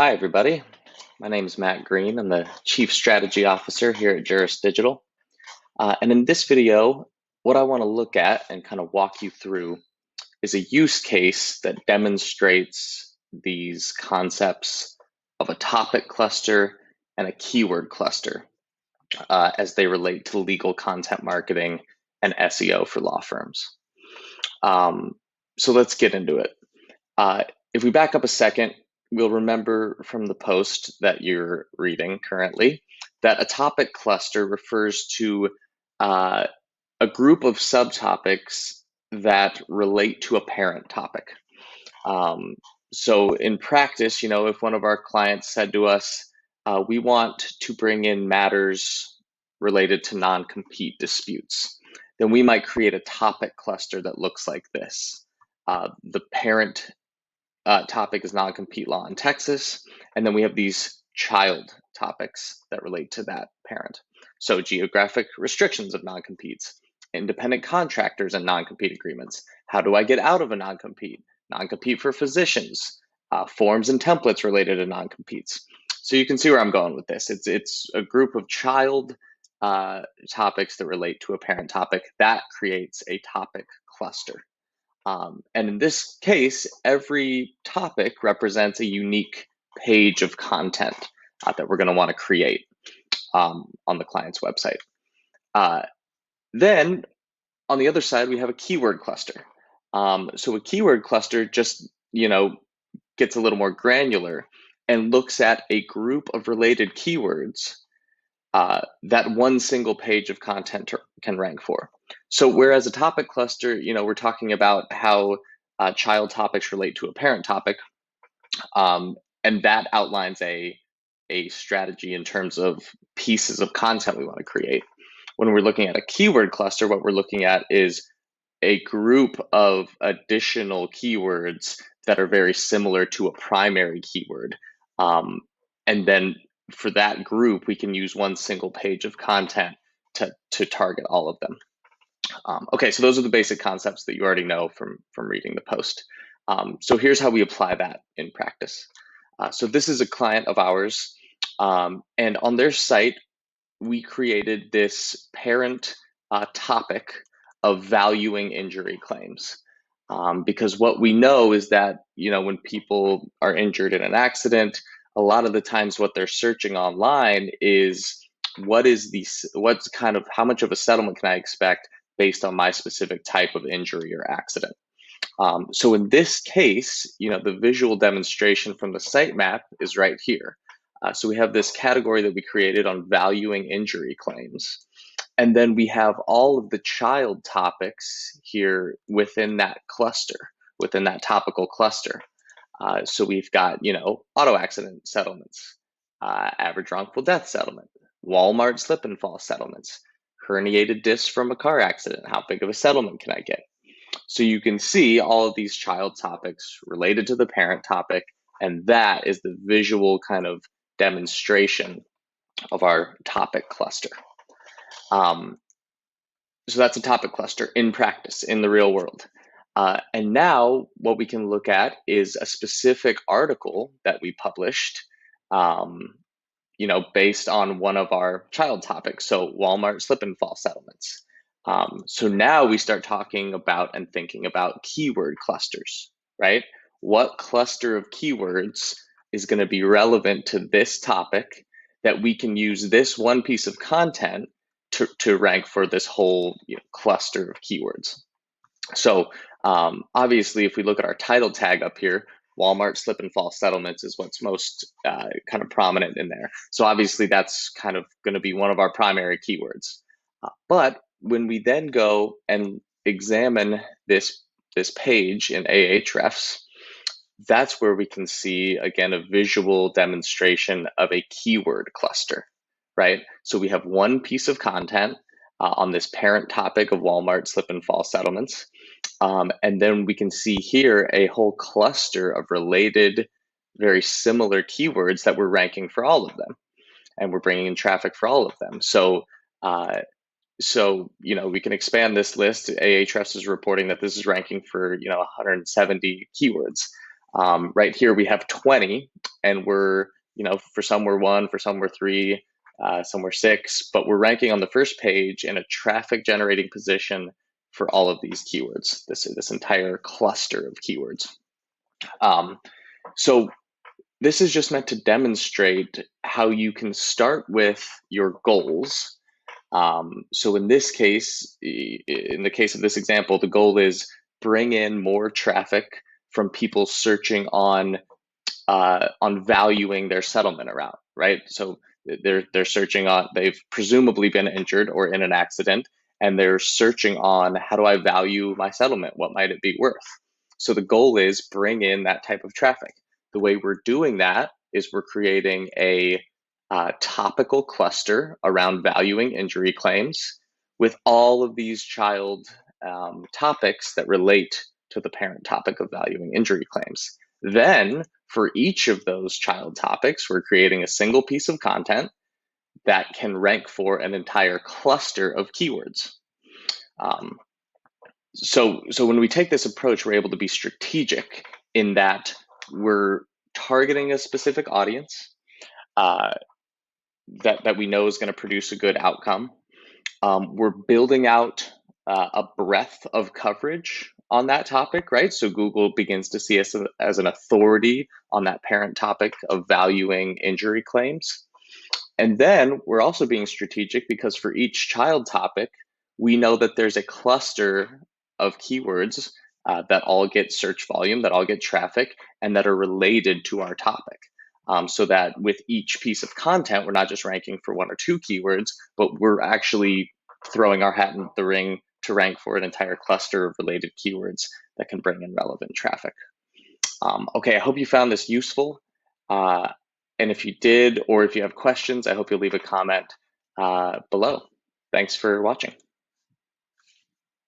Hi, everybody. My name is Matt Green. I'm the Chief Strategy Officer here at Juris Digital. And in this video, what I want to look at and kind of walk you through is a use case that demonstrates these concepts of a topic cluster and a keyword cluster as they relate to legal content marketing and SEO for law firms. So let's get into it. If we back up a second, we'll remember from the post that you're reading currently that a topic cluster refers to a group of subtopics that relate to a parent topic. So in practice, if one of our clients said to us, we want to bring in matters related to non-compete disputes, then we might create a topic cluster that looks like this. The parent topic is non-compete law in Texas, and then we have these child topics that relate to that parent. So geographic restrictions of non-competes, independent contractors and non-compete agreements. How do I get out of a non-compete? Non-compete for physicians, forms and templates related to non-competes. So you can see where I'm going with this. It's a group of child topics that relate to a parent topic. That creates a topic cluster. And in this case, every topic represents a unique page of content that we're going to want to create on the client's website. Then on the other side, we have a keyword cluster. So a keyword cluster just, gets a little more granular and looks at a group of related keywords that one single page of content can rank for. So whereas a topic cluster, we're talking about how child topics relate to a parent topic, and that outlines a strategy in terms of pieces of content we want to create. When we're looking at a keyword cluster, what we're looking at is a group of additional keywords that are very similar to a primary keyword. And then for that group, we can use one single page of content to target all of them. Okay, so those are the basic concepts that you already know from reading the post. So here's how we apply that in practice. So this is a client of ours, and on their site, we created this parent topic of valuing injury claims. Because what we know is that, when people are injured in an accident, a lot of the times what they're searching online is how much of a settlement can I expect based on my specific type of injury or accident. So in this case, the visual demonstration from the sitemap is right here. So we have this category that we created on valuing injury claims. And then we have all of the child topics here within that cluster, within that topical cluster. So we've got, auto accident settlements, average wrongful death settlement, Walmart slip and fall settlements, herniated disc from a car accident. How big of a settlement can I get? So you can see all of these child topics related to the parent topic, and that is the visual kind of demonstration of our topic cluster. So that's a topic cluster in practice, in the real world. And now what we can look at is a specific article that we published, based on one of our child topics, so Walmart slip and fall settlements. So now we start talking about and thinking about keyword clusters, right? What cluster of keywords is going to be relevant to this topic that we can use this one piece of content to rank for this whole cluster of keywords. So obviously, if we look at our title tag up here, Walmart slip and fall settlements is what's most kind of prominent in there. So obviously, that's kind of going to be one of our primary keywords. But when we then go and examine this page in Ahrefs, that's where we can see, again, a visual demonstration of a keyword cluster, right? So we have one piece of content on this parent topic of Walmart slip and fall settlements. And then we can see here a whole cluster of related, very similar keywords that we're ranking for all of them. And we're bringing in traffic for all of them. So we can expand this list. Ahrefs is reporting that this is ranking for 170 keywords. Right here we have 20, and we're, for some we're 1, for some we're 3, some we're 6, but we're ranking on the first page in a traffic generating position for all of these keywords, this entire cluster of keywords. So this is just meant to demonstrate how you can start with your goals. So in this case, in the case of this example, the goal is bring in more traffic from people searching on valuing their settlement amount, right? So they're searching on, they've presumably been injured or in an accident, and they're searching on, how do I value my settlement? What might it be worth? So the goal is bring in that type of traffic. The way we're doing that is we're creating a topical cluster around valuing injury claims with all of these child topics that relate to the parent topic of valuing injury claims. Then, for each of those child topics, we're creating a single piece of content that can rank for an entire cluster of keywords. So when we take this approach, we're able to be strategic in that we're targeting a specific audience that we know is going to produce a good outcome. We're building out a breadth of coverage on that topic, right? So Google begins to see us as an authority on that parent topic of valuing injury claims. And then we're also being strategic because for each child topic, we know that there's a cluster of keywords that all get search volume, that all get traffic, and that are related to our topic. So that with each piece of content, we're not just ranking for 1 or 2 keywords, but we're actually throwing our hat in the ring to rank for an entire cluster of related keywords that can bring in relevant traffic. Okay, I hope you found this useful. And if you did, or if you have questions, I hope you'll leave a comment below. Thanks for watching.